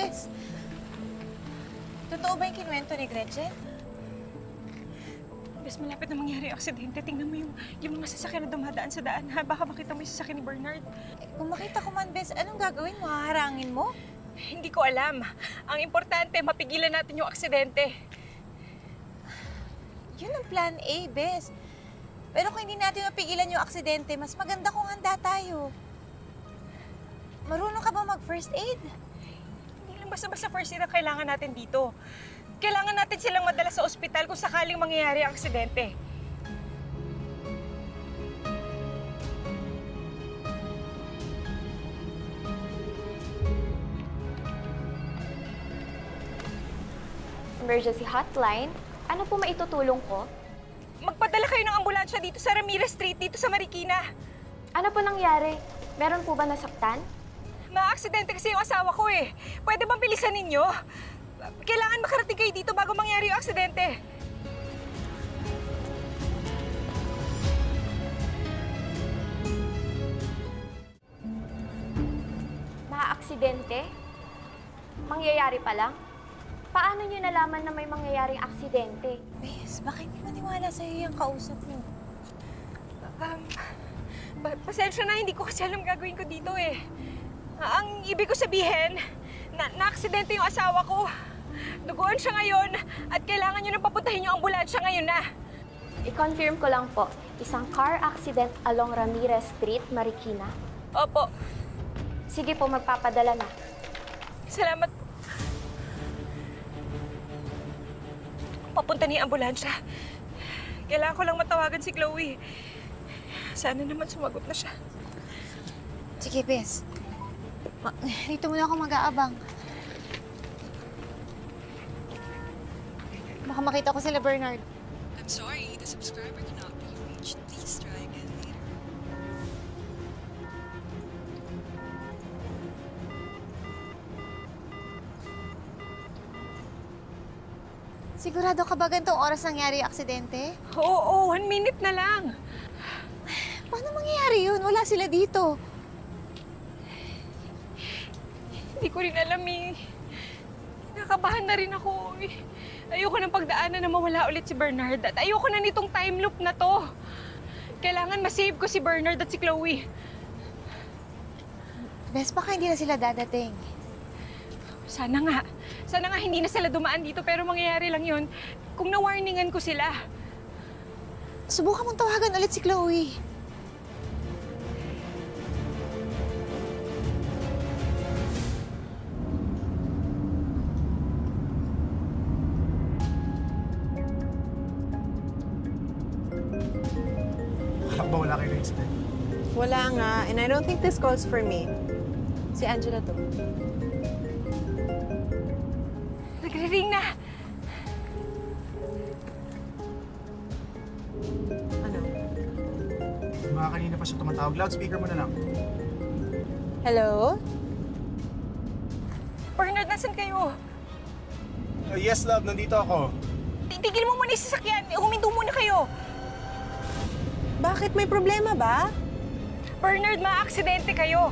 Bes, totoo ba yung kinuwento ni Gretchen? Bes, malapit na mangyari ang aksidente. Tingnan mo yung mga sasakyan na dumadaan sa daan, ha? Baka makita mo yung sasakyan ni Bernard. Kung makita ko man, Bes, anong gagawin mo? Haharangin mo? Hindi ko alam. Ang importante, mapigilan natin yung aksidente. Yun ang plan A, Bes. Pero kung hindi natin mapigilan yung aksidente, mas maganda kung handa tayo. Marunong ka ba mag-first aid? Hindi lang basta-basta first aid ang kailangan natin dito. Kailangan natin silang madala sa ospital kung sakaling mangyayari ang aksidente. Emergency hotline? Ano po maitutulong ko? Magpadala kayo ng ambulansya dito sa Ramirez Street, dito sa Marikina. Ano po nangyari? Meron po ba nasaktan? Na-aksidente kasi yung asawa ko eh. Pwede bang bilisan ninyo? Kailangan makarating kayo dito bago mangyari yung aksidente. Na-aksidente? Mangyayari pa lang? Paano nyo nalaman na may mangyayaring aksidente? Bes, baka hindi maniwala sa'yo yung kausap mo. Pasensya na, hindi ko kasi alam gagawin ko dito eh. Ang ibig ko sabihin, na-aksidente yung asawa ko. Duguan siya ngayon at kailangan nyo nang papuntahin yung ambulansya ngayon na. I-confirm ko lang po, isang car accident along Ramirez Street, Marikina. Opo, Sige po, magpapadala na. salamat po. Papunta niya yung ambulansya. Kailangan ko lang matawagan si Chloe. Sana naman sumagot na siya. Sige, Bes. Dito muna ako mag-aabang. Baka makita ko sila Bernard. I'm sorry, the subscriber cannot be reached. Please try again later. Sigurado ka ba gantong oras nangyari yung aksidente? Oo, 1 minute na lang. Paano mangyayari yun? Wala sila dito. Hindi ko rin alam eh. Nakabahan na rin ako eh. Ayoko ng pagdaanan na mawala ulit si Bernard at ayoko na nitong time loop na to. Kailangan masave ko si Bernard at si Chloe. Bes, baka hindi na sila dadating. Sana nga. Sana nga hindi na sila dumaan dito pero mangyayari lang yun kung na-warningan ko sila. Subukan mong tawagan ulit si Chloe. Alak ba wala kayo na incident? Wala nga, and I don't think this calls for me. Si Angela to. Nagre-ring na. Ano? Mga kanina pa siya tumatawag. Loudspeaker mo na lang. Hello? Bernard, nasan kayo? Yes, love. Nandito ako. Titigil mo muna yung sasakyan. Huminto muna kayo. Bakit? May problema ba? Bernard, ma-aksidente kayo.